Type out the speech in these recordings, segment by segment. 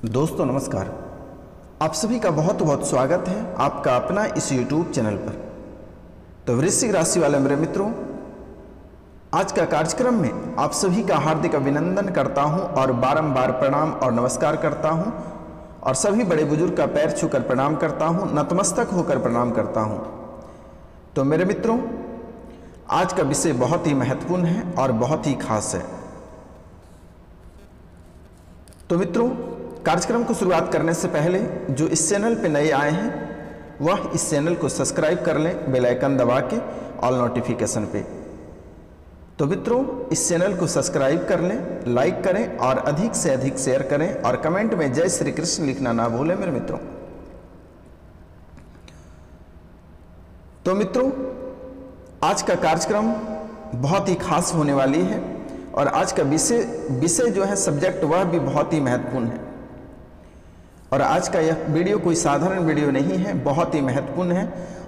दोस्तों नमस्कार। आप सभी का बहुत बहुत स्वागत है आपका अपना इस YouTube चैनल पर। तो वृश्चिक राशि वाले मेरे मित्रों, आज का कार्यक्रम में आप सभी का हार्दिक अभिनंदन करता हूं और बारंबार प्रणाम और नमस्कार करता हूं और सभी बड़े बुजुर्ग का पैर छूकर प्रणाम करता हूं, नतमस्तक होकर प्रणाम करता हूं। तो मेरे मित्रों, आज का विषय बहुत ही महत्वपूर्ण है और बहुत ही खास है। तो मित्रों, कार्यक्रम को शुरुआत करने से पहले जो इस चैनल पे नए आए हैं वह इस चैनल को सब्सक्राइब कर लें, बेल आइकन दबा के ऑल नोटिफिकेशन पे। तो मित्रों, इस चैनल को सब्सक्राइब कर लें, लाइक करें और अधिक से अधिक शेयर करें और कमेंट में जय श्री कृष्ण लिखना ना भूलें मेरे मित्रों। तो मित्रों, आज का कार्यक्रम बहुत ही खास होने वाली है और आज का विषय जो है सब्जेक्ट वह भी बहुत ही महत्वपूर्ण है। और आज का यह वीडियो कोई साधारण वीडियो नहीं है, बहुत ही महत्वपूर्ण है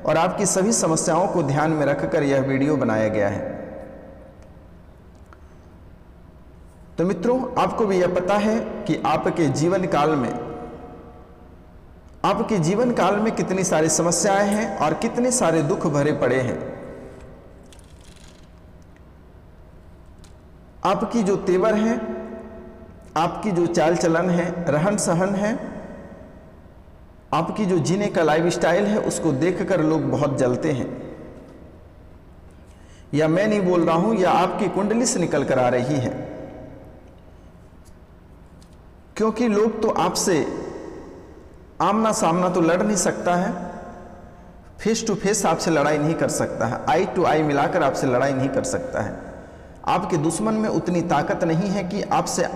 और आपकी सभी समस्याओं को ध्यान में रखकर यह वीडियो बनाया गया है। तो मित्रों, आपको भी यह पता है कि आपके जीवन काल में कितनी सारी समस्याएं हैं और कितने सारे दुख भरे पड़े हैं। आपकी जो तेवर है, आपकी जो चाल चलन है, रहन सहन है, आपकी जो जीने का लाइफस्टाइल है, उसको देखकर लोग बहुत जलते हैं। या मैं नहीं बोल रहा हूं, या आपकी कुंडली से निकल कर आ रही है। क्योंकि लोग तो आपसे आमना सामना तो लड़ नहीं सकता है, फेस टू फेस आपसे लड़ाई नहीं कर सकता है, आई टू आई मिलाकर आपसे लड़ाई नहीं कर सकता है। आपके दुश्मन में उतनी ताकत नहीं है कि आपसे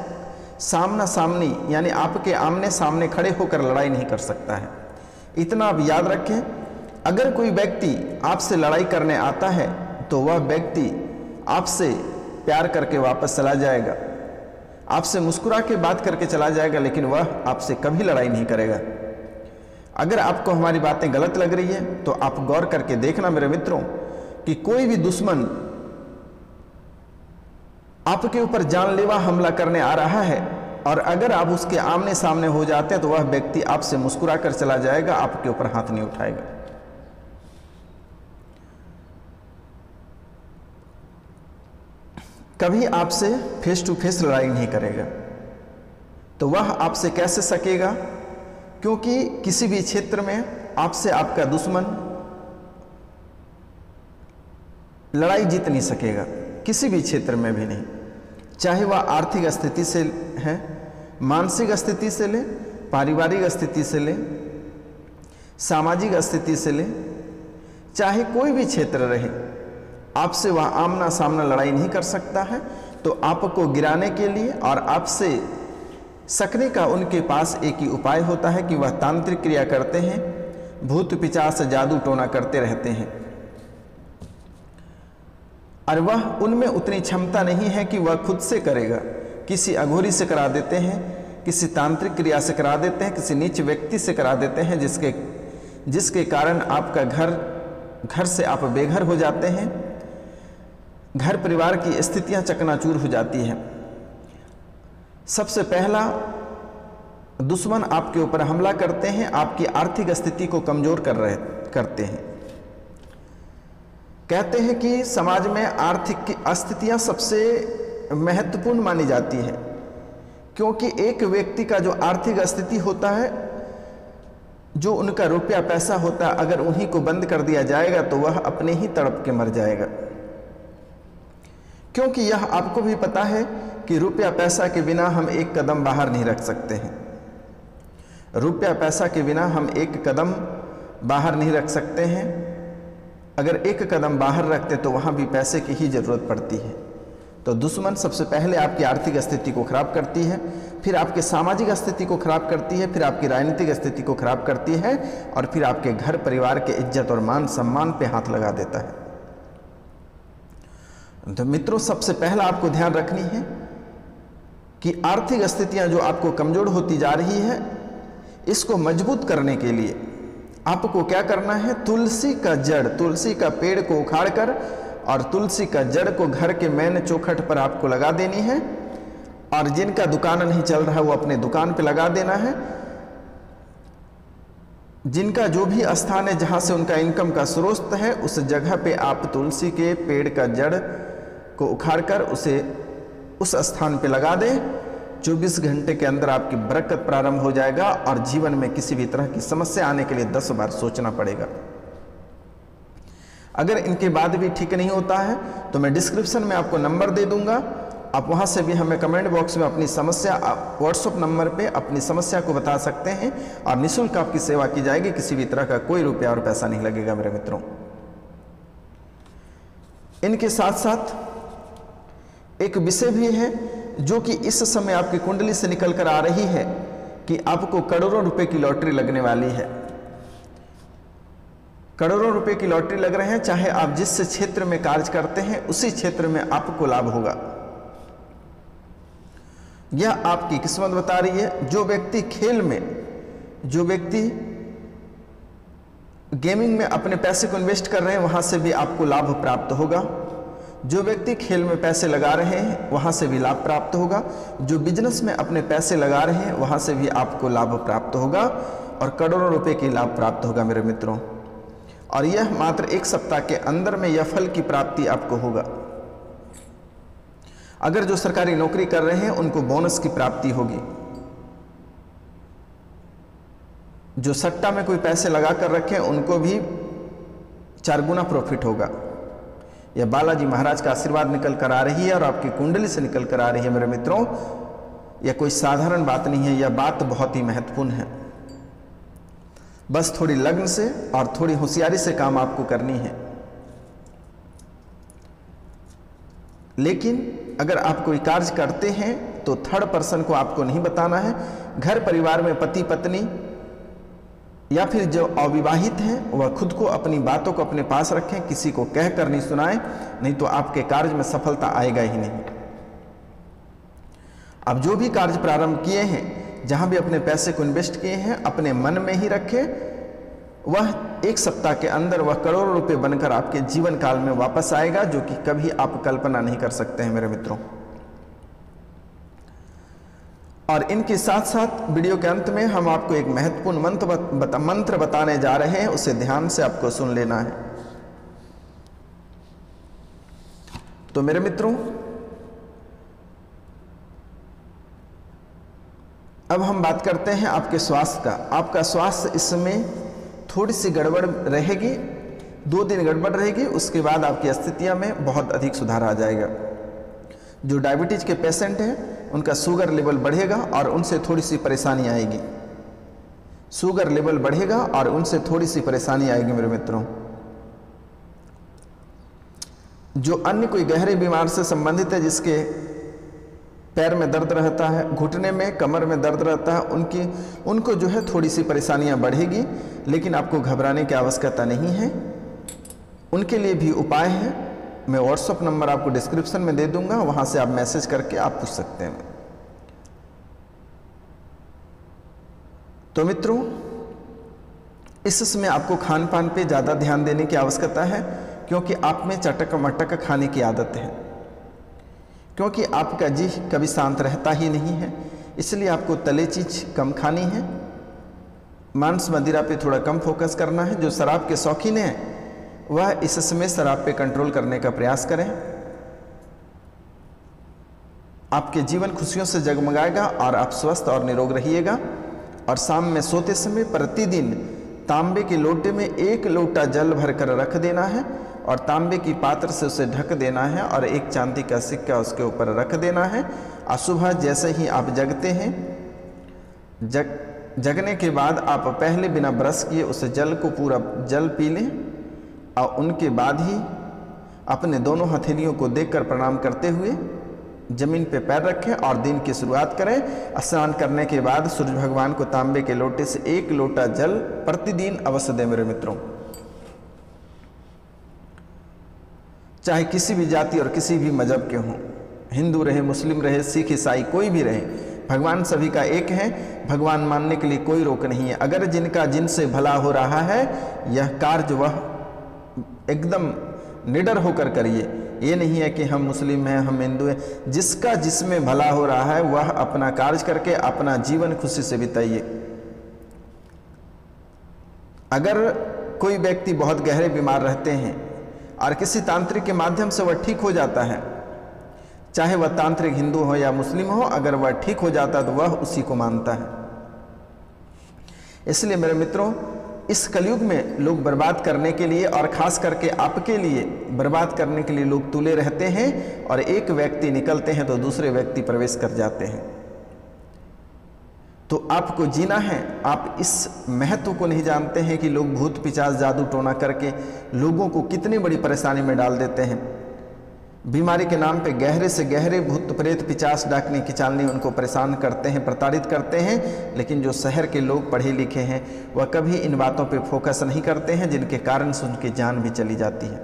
सामना सामनी यानी आपके आमने सामने खड़े होकर लड़ाई नहीं कर सकता है। इतना आप याद रखें, अगर कोई व्यक्ति आपसे लड़ाई करने आता है तो वह व्यक्ति आपसे प्यार करके वापस चला जाएगा, आपसे मुस्कुरा के बात करके चला जाएगा, लेकिन वह आपसे कभी लड़ाई नहीं करेगा। अगर आपको हमारी बातें गलत लग रही है तो आप गौर करके देखना मेरे मित्रों कि कोई भी दुश्मन आपके ऊपर जानलेवा हमला करने आ रहा है और अगर आप उसके आमने सामने हो जाते हैं तो वह व्यक्ति आपसे मुस्कुरा कर चला जाएगा, आपके ऊपर हाथ नहीं उठाएगा। कभी आपसे फेस टू फेस लड़ाई नहीं करेगा। तो वह आपसे कैसे सकेगा? क्योंकि किसी भी क्षेत्र में आपसे आपका दुश्मन लड़ाई जीत नहीं सकेगा, किसी भी क्षेत्र में भी नहीं। चाहे वह आर्थिक स्थिति से है, मानसिक स्थिति से ले, पारिवारिक स्थिति से ले, सामाजिक स्थिति से ले, चाहे कोई भी क्षेत्र रहे, आपसे वह आमना सामना लड़ाई नहीं कर सकता है। तो आपको गिराने के लिए और आपसे सकने का उनके पास एक ही उपाय होता है कि वह तांत्रिक क्रिया करते हैं, भूत पिशाच जादू टोना करते रहते हैं और वह उनमें उतनी क्षमता नहीं है कि वह खुद से करेगा। किसी अघोरी से करा देते हैं, किसी तांत्रिक क्रिया से करा देते हैं, किसी नीच व्यक्ति से करा देते हैं, जिसके कारण आपका घर से आप बेघर हो जाते हैं, घर परिवार की स्थितियां चकनाचूर हो जाती हैं। सबसे पहला दुश्मन आपके ऊपर हमला करते हैं, आपकी आर्थिक स्थिति को कमजोर करते हैं। कहते हैं कि समाज में आर्थिक स्थितियां सबसे महत्वपूर्ण मानी जाती है, क्योंकि एक व्यक्ति का जो आर्थिक स्थिति होता है, जो उनका रुपया पैसा होता है, अगर उन्हीं को बंद कर दिया जाएगा तो वह अपने ही तड़प के मर जाएगा। क्योंकि यह आपको भी पता है कि रुपया पैसा के बिना हम एक कदम बाहर नहीं रख सकते हैं। रुपया पैसा के बिना हम एक कदम बाहर नहीं रख सकते हैं। अगर एक कदम बाहर रखते तो वहाँ भी पैसे की ही ज़रूरत पड़ती है। तो दुश्मन सबसे पहले आपकी आर्थिक स्थिति को खराब करती है, फिर आपके सामाजिक स्थिति को खराब करती है, फिर आपकी राजनीतिक स्थिति को खराब करती है और फिर आपके घर परिवार के इज्जत और मान सम्मान पे हाथ लगा देता है। तो मित्रों, सबसे पहला आपको ध्यान रखनी है कि आर्थिक स्थितियाँ जो आपको कमज़ोर होती जा रही है, इसको मजबूत करने के लिए आपको क्या करना है? तुलसी का पेड़ को उखाड़कर और तुलसी का जड़ को घर के मेन चौखट पर आपको लगा देनी है और जिनका दुकान नहीं चल रहा है वो अपने दुकान पे लगा देना है। जिनका जो भी स्थान है जहाँ से उनका इनकम का स्रोत है, उस जगह पे आप तुलसी के पेड़ का जड़ को उखाड़कर उसे उस स्थान पे लगा दें। 24 घंटे के अंदर आपकी बरकत प्रारंभ हो जाएगा और जीवन में किसी भी तरह की समस्या आने के लिए 10 बार सोचना पड़ेगा। अगर इनके बाद भी ठीक नहीं होता है तो मैं डिस्क्रिप्शन में आपको नंबर दे दूंगा, आप वहां से भी हमें कमेंट बॉक्स में अपनी समस्या व्हाट्सएप नंबर पे अपनी समस्या को बता सकते हैं और निःशुल्क आपकी सेवा की जाएगी। किसी भी तरह का कोई रुपया और पैसा नहीं लगेगा मेरे मित्रों। इनके साथ साथ एक विषय भी है जो कि इस समय आपकी कुंडली से निकल कर आ रही है कि आपको करोड़ों रुपए की लॉटरी लगने वाली है। करोड़ों रुपए की लॉटरी लग रहे हैं, चाहे आप जिस क्षेत्र में कार्य करते हैं उसी क्षेत्र में आपको लाभ होगा। यह आपकी किस्मत बता रही है। जो व्यक्ति खेल में, जो व्यक्ति गेमिंग में अपने पैसे को इन्वेस्ट कर रहे हैं वहां से भी आपको लाभ प्राप्त होगा। जो व्यक्ति खेल में पैसे लगा रहे हैं वहां से भी लाभ प्राप्त होगा। जो बिजनेस में अपने पैसे लगा रहे हैं वहां से भी आपको लाभ प्राप्त होगा और करोड़ों रुपए की लाभ प्राप्त होगा मेरे मित्रों। और यह मात्र 1 सप्ताह के अंदर में यह फल की प्राप्ति आपको होगा। अगर जो सरकारी नौकरी कर रहे हैं उनको बोनस की प्राप्ति होगी। जो सट्टा में कोई पैसे लगा कर रखे उनको भी 4 गुना प्रॉफिट होगा। यह बालाजी महाराज का आशीर्वाद निकल कर आ रही है और आपकी कुंडली से निकल कर आ रही है मेरे मित्रों। यह कोई साधारण बात नहीं है, यह बात बहुत ही महत्वपूर्ण है। बस थोड़ी लगन से और थोड़ी होशियारी से काम आपको करनी है। लेकिन अगर आप कोई कार्य करते हैं तो थर्ड पर्सन को आपको नहीं बताना है। घर परिवार में पति पत्नी या फिर जो अविवाहित हैं वह खुद को अपनी बातों को अपने पास रखें, किसी को कहकर नहीं सुनाएं, नहीं तो आपके कार्य में सफलता आएगा ही नहीं। अब जो भी कार्य प्रारंभ किए हैं, जहां भी अपने पैसे को इन्वेस्ट किए हैं, अपने मन में ही रखें। वह 1 सप्ताह के अंदर वह करोड़ों रुपए बनकर आपके जीवन काल में वापस आएगा, जो कि कभी आप कल्पना नहीं कर सकते हैं मेरे मित्रों। और इनके साथ साथ वीडियो के अंत में हम आपको एक महत्वपूर्ण मंत्र बताने जा रहे हैं, उसे ध्यान से आपको सुन लेना है। तो मेरे मित्रों, अब हम बात करते हैं आपके स्वास्थ्य का। आपका स्वास्थ्य इस समय थोड़ी सी गड़बड़ रहेगी, 2 दिन गड़बड़ रहेगी, उसके बाद आपकी स्थितियां में बहुत अधिक सुधार आ जाएगा। जो डायबिटीज के पेशेंट हैं उनका शुगर लेवल बढ़ेगा और उनसे थोड़ी सी परेशानी आएगी। शुगर लेवल बढ़ेगा और उनसे थोड़ी सी परेशानी आएगी मेरे मित्रों। जो अन्य कोई गहरे बीमार से संबंधित है, जिसके पैर में दर्द रहता है, घुटने में, कमर में दर्द रहता है, उनको जो है थोड़ी सी परेशानियां बढ़ेगी, लेकिन आपको घबराने की आवश्यकता नहीं है। उनके लिए भी उपाय है। मैं व्हाट्सएप नंबर आपको डिस्क्रिप्शन में दे दूंगा, वहां से आप मैसेज करके आप पूछ सकते हैं। तो मित्रों, इस समय आपको खान पान पे ज़्यादा ध्यान देने की आवश्यकता है, क्योंकि आप में चटक मटक खाने की आदत है। क्योंकि आपका जी कभी शांत रहता ही नहीं है, इसलिए आपको तले चीज कम खानी है। मांस मदिरा पे थोड़ा कम फोकस करना है। जो शराब के शौकीन हैं वह इस समय शराब पे कंट्रोल करने का प्रयास करें। आपके जीवन खुशियों से जगमगाएगा और आप स्वस्थ और निरोग रहिएगा। और शाम में सोते समय प्रतिदिन तांबे के लोटे में 1 लोटा जल भरकर रख देना है और तांबे की पात्र से उसे ढक देना है और 1 चांदी का सिक्का उसके ऊपर रख देना है। और सुबह जैसे ही आप जगते हैं, जगने के बाद आप पहले बिना ब्रश किए उस जल को पूरा जल पी लें और उनके बाद ही अपने दोनों हथेलियों को देखकर प्रणाम करते हुए जमीन पे पैर रखें और दिन की शुरुआत करें। स्नान करने के बाद सूर्य भगवान को तांबे के लोटे से 1 लोटा जल प्रतिदिन अवश्य दें मेरे मित्रों। चाहे किसी भी जाति और किसी भी मजहब के हों, हिंदू रहे, मुस्लिम रहे, सिख, ईसाई, कोई भी रहे, भगवान सभी का एक है। भगवान मानने के लिए कोई रोक नहीं है। अगर जिनका जिनसे भला हो रहा है, यह कार्य वह एकदम निडर होकर करिए। ये नहीं है कि हम मुस्लिम हैं, हम हिंदू हैं। जिसका जिसमें भला हो रहा है वह अपना कार्य करके अपना जीवन खुशी से बिताइए। अगर कोई व्यक्ति बहुत गहरे बीमार रहते हैं और किसी तांत्रिक के माध्यम से वह ठीक हो जाता है, चाहे वह तांत्रिक हिंदू हो या मुस्लिम हो, अगर वह ठीक हो जाता है तो वह उसी को मानता है। इसलिए मेरे मित्रों, इस कलयुग में लोग बर्बाद करने के लिए और खास करके आपके लिए बर्बाद करने के लिए लोग तुले रहते हैं, और एक व्यक्ति निकलते हैं तो दूसरे व्यक्ति प्रवेश कर जाते हैं। तो आपको जीना है। आप इस महत्व को नहीं जानते हैं कि लोग भूत पिशाच जादू टोना करके लोगों को कितनी बड़ी परेशानी में डाल देते हैं। बीमारी के नाम पे गहरे से गहरे भूत प्रेत पिशाच डाकने की चालनी उनको परेशान करते हैं, प्रताड़ित करते हैं। लेकिन जो शहर के लोग पढ़े लिखे हैं वह कभी इन बातों पे फोकस नहीं करते हैं, जिनके कारण से उनकी जान भी चली जाती है।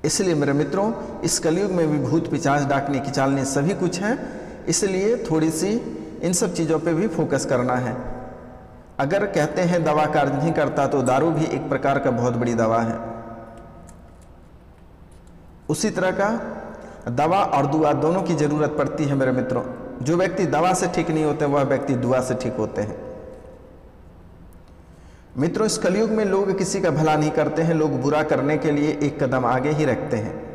इसलिए मेरे मित्रों, इस कलयुग में भी भूत पिशाच डाकने की चालनी सभी कुछ हैं। इसलिए थोड़ी सी इन सब चीज़ों पे भी फोकस करना है। अगर कहते हैं दवा कार्य नहीं करता, तो दारू भी एक प्रकार का बहुत बड़ी दवा है। उसी तरह का दवा और दुआ दोनों की जरूरत पड़ती है मेरे मित्रों। जो व्यक्ति दवा से ठीक नहीं होते वह व्यक्ति दुआ से ठीक होते हैं। मित्रों, इस कलयुग में लोग किसी का भला नहीं करते हैं, लोग बुरा करने के लिए एक कदम आगे ही रखते हैं।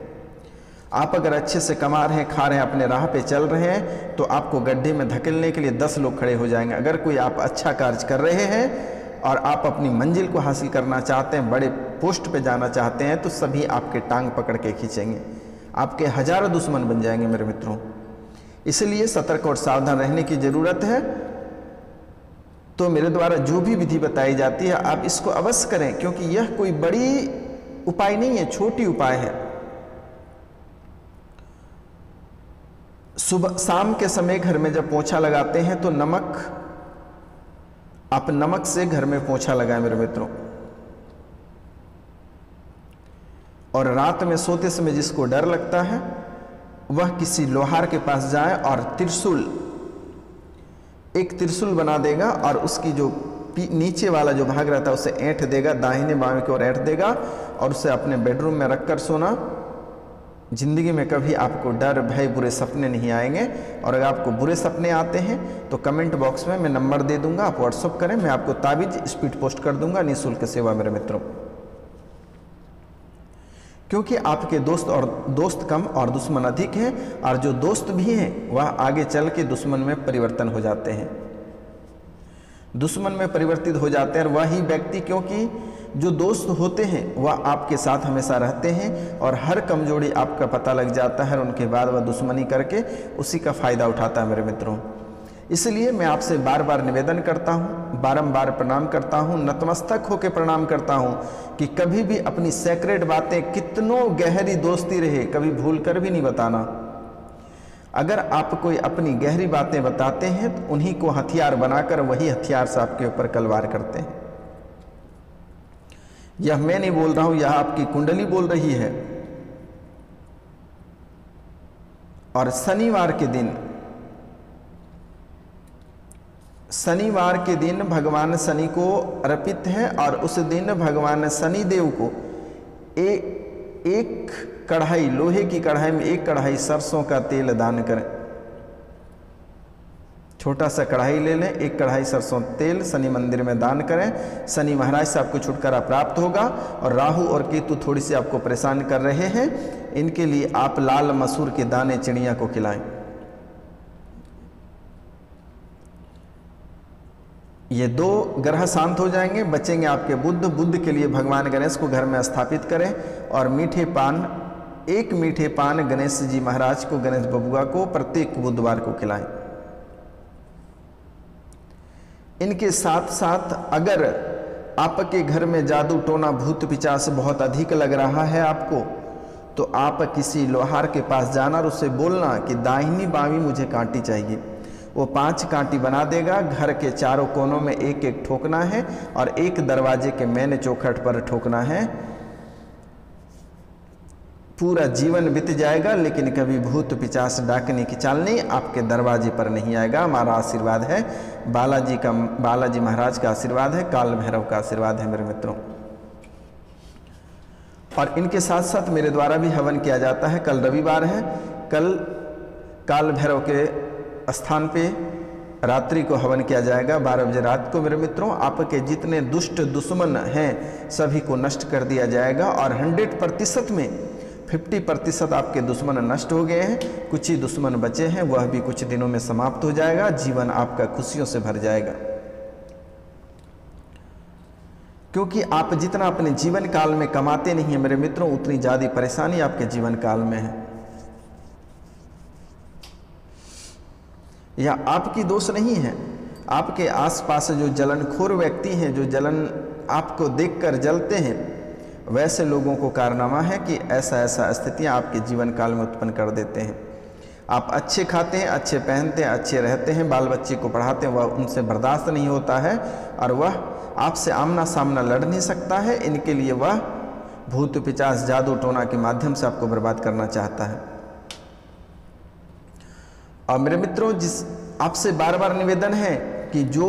आप अगर अच्छे से कमा रहे हैं, खा रहे हैं, अपने राह पे चल रहे हैं, तो आपको गड्ढे में धकेलने के लिए 10 लोग खड़े हो जाएंगे। अगर कोई आप अच्छा कार्य कर रहे हैं और आप अपनी मंजिल को हासिल करना चाहते हैं, बड़े पोस्ट पे जाना चाहते हैं, तो सभी आपके टांग पकड़ के खींचेंगे, आपके हजारों दुश्मन बन जाएंगे मेरे मित्रों। इसलिए सतर्क और सावधान रहने की ज़रूरत है। तो मेरे द्वारा जो भी विधि बताई जाती है आप इसको अवश्य करें, क्योंकि यह कोई बड़ी उपाय नहीं है, छोटी उपाय है। सुबह शाम के समय घर में जब पोछा लगाते हैं तो आप नमक से घर में पोछा लगाएं मेरे मित्रों। और रात में सोते समय जिसको डर लगता है वह किसी लोहार के पास जाए और एक त्रिशूल बना देगा और उसकी जो नीचे वाला जो भाग रहता है उसे ऐंठ देगा, दाहिने बाएं की ओर ऐंठ देगा, और उसे अपने बेडरूम में रखकर सोना। जिंदगी में कभी आपको डर भय बुरे सपने नहीं आएंगे। और अगर आपको बुरे सपने आते हैं तो कमेंट बॉक्स में मैं नंबर दे दूंगा, आप व्हाट्सअप करें, मैं आपको ताबीज स्पीड पोस्ट कर दूंगा, निःशुल्क सेवा मेरे मित्रों। क्योंकि आपके दोस्त कम और दुश्मन अधिक हैं, और जो दोस्त भी हैं वह आगे चल के दुश्मन में परिवर्तन हो जाते हैं, दुश्मन में परिवर्तित हो जाते हैं। और वही व्यक्ति, क्योंकि जो दोस्त होते हैं वह आपके साथ हमेशा रहते हैं और हर कमजोरी आपका पता लग जाता है, और उनके बाद वह दुश्मनी करके उसी का फायदा उठाता है मेरे मित्रों। इसलिए मैं आपसे बार बार निवेदन करता हूँ, बारंबार प्रणाम करता हूँ, नतमस्तक होकर प्रणाम करता हूँ कि कभी भी अपनी सेक्रेट बातें, कितनों गहरी दोस्ती रहे, कभी भूल कर भी नहीं बताना। अगर आप कोई अपनी गहरी बातें बताते हैं तो उन्हीं को हथियार बनाकर वही हथियार से आपके ऊपर कलवार करते हैं। यह मैं नहीं बोल रहा हूं, यह आपकी कुंडली बोल रही है। और शनिवार के दिन भगवान शनि को अर्पित है, और उस दिन भगवान शनि देव को एक कढ़ाई, लोहे की कढ़ाई में 1 कढ़ाई सरसों का तेल दान करें। छोटा सा कढ़ाई ले लें, 1 कढ़ाई सरसों तेल शनि मंदिर में दान करें। शनि महाराज से आपको छुटकारा प्राप्त होगा। और राहु और केतु थोड़ी सी आपको परेशान कर रहे हैं, इनके लिए आप लाल मसूर के दाने चिड़िया को खिलाएं। ये 2 ग्रह शांत हो जाएंगे, बचेंगे आपके बुध के लिए भगवान गणेश को घर में स्थापित करें। और एक मीठे पान गणेश जी महाराज को, गणेश बबुआ को प्रत्येक बुधवार को खिलाएं। इनके साथ साथ अगर आपके घर में जादू टोना भूत पिशाच बहुत अधिक लग रहा है आपको, तो आप किसी लोहार के पास जाना और उससे बोलना कि दाहिनी बावीं मुझे कांटी चाहिए। वो 5 कांटी बना देगा। घर के चारों कोनों में 1-1 ठोकना है और एक दरवाजे के मेन चौखट पर ठोकना है। पूरा जीवन बीत जाएगा, लेकिन कभी भूत पिशाच डाकने की चालनी आपके दरवाजे पर नहीं आएगा। हमारा आशीर्वाद है, बालाजी महाराज का आशीर्वाद है, काल भैरव का आशीर्वाद है मेरे मित्रों। और इनके साथ साथ मेरे द्वारा भी हवन किया जाता है। कल रविवार है, कल काल भैरव के स्थान पे रात्रि को हवन किया जाएगा 12 बजे रात को। मेरे मित्रों, आपके जितने दुष्ट दुश्मन हैं सभी को नष्ट कर दिया जाएगा और 100% में 50% आपके दुश्मन नष्ट हो गए हैं, कुछ ही दुश्मन बचे हैं, वह भी कुछ दिनों में समाप्त हो जाएगा। जीवन आपका खुशियों से भर जाएगा, क्योंकि आप जितना अपने जीवन काल में कमाते नहीं हैं मेरे मित्रों, उतनी ज़्यादा परेशानी आपके जीवन काल में है। यह आपकी दोष नहीं है, आपके आसपास जो जलनखोर व्यक्ति हैं, जो जलन आपको देखकर जलते हैं, वैसे लोगों को कारनामा है कि ऐसा स्थितियां आपके जीवन काल में उत्पन्न कर देते हैं। आप अच्छे खाते हैं, अच्छे पहनते हैं, अच्छे रहते हैं, बाल बच्चे को पढ़ाते हैं, वह उनसे बर्दाश्त नहीं होता है और वह आपसे आमना सामना लड़ नहीं सकता है। इनके लिए वह भूत पिशाच जादू टोना के माध्यम से आपको बर्बाद करना चाहता है। और मेरे मित्रों, जिस आपसे बार बार निवेदन है कि जो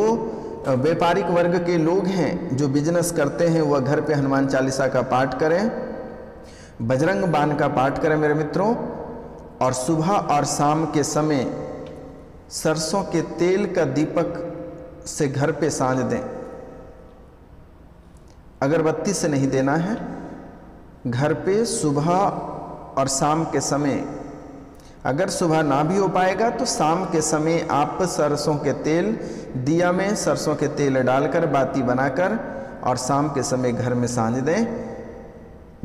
व्यापारिक वर्ग के लोग हैं, जो बिजनेस करते हैं, वह घर पे हनुमान चालीसा का पाठ करें, बजरंग बाण का पाठ करें मेरे मित्रों, और सुबह और शाम के समय सरसों के तेल का दीपक से घर पे सांझ दें। अगरबत्ती से नहीं देना है, घर पे सुबह और शाम के समय, अगर सुबह ना भी हो पाएगा तो शाम के समय आप सरसों के तेल, दिया में सरसों के तेल डालकर बाती बनाकर और शाम के समय घर में सांझ दें।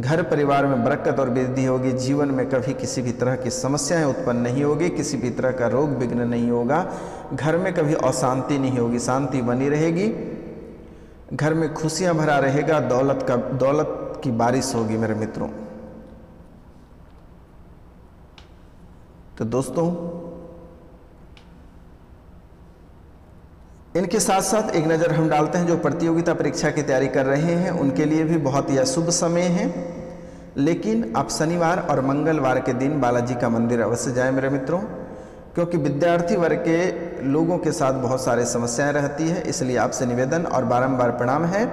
घर परिवार में बरकत और वृद्धि होगी, जीवन में कभी किसी भी तरह की समस्याएं उत्पन्न नहीं होगी, किसी भी तरह का रोग विघ्न नहीं होगा, घर में कभी अशांति नहीं होगी, शांति बनी रहेगी, घर में खुशियां भरा रहेगा, दौलत की बारिश होगी मेरे मित्रों। तो दोस्तों, इनके साथ साथ एक नज़र हम डालते हैं जो प्रतियोगिता परीक्षा की तैयारी कर रहे हैं, उनके लिए भी बहुत ही अशुभ समय है। लेकिन आप शनिवार और मंगलवार के दिन बालाजी का मंदिर अवश्य जाएं मेरे मित्रों, क्योंकि विद्यार्थी वर्ग के लोगों के साथ बहुत सारे समस्याएं रहती है। इसलिए आपसे निवेदन और बारंबार प्रणाम है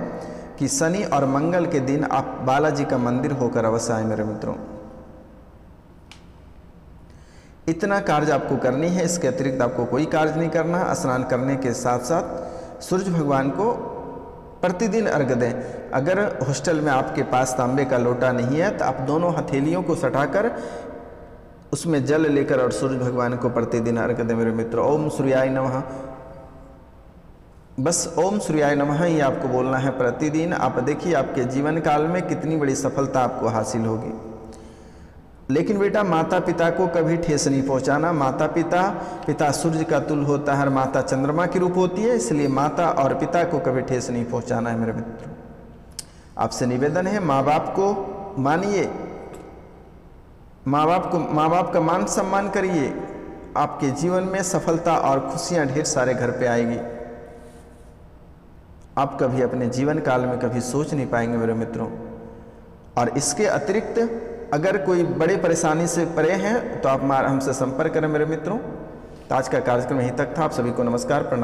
कि शनि और मंगल के दिन आप बालाजी का मंदिर होकर अवश्य आए मेरे मित्रों। इतना कार्य आपको करनी है, इसके अतिरिक्त आपको कोई कार्य नहीं करना। स्नान करने के साथ साथ सूर्य भगवान को प्रतिदिन अर्घ दें। अगर हॉस्टल में आपके पास तांबे का लोटा नहीं है तो आप दोनों हथेलियों को सटाकर उसमें जल लेकर और सूर्य भगवान को प्रतिदिन अर्घ दें मेरे मित्रों। ओम सूर्याय नमः, बस ओम सूर्याय नमः ही आपको बोलना है प्रतिदिन। आप देखिए आपके जीवन काल में कितनी बड़ी सफलता आपको हासिल होगी। लेकिन बेटा, माता पिता को कभी ठेस नहीं पहुंचाना। माता पिता सूर्य का तुल्य होता है और माता चंद्रमा की रूप होती है, इसलिए माता और पिता को कभी ठेस नहीं पहुंचाना है मेरे मित्रों। आपसे निवेदन है, माँ बाप को मानिए, माँ बाप का मान सम्मान करिए। आपके जीवन में सफलता और खुशियां ढेर सारे घर पे आएगी। आप कभी अपने जीवन काल में कभी सोच नहीं पाएंगे मेरे मित्रों। और इसके अतिरिक्त अगर कोई बड़ी परेशानी से परे हैं तो आप हमसे संपर्क करें मेरे मित्रों। तो आज का कार्यक्रम यहीं तक था। आप सभी को नमस्कार, प्रणाम।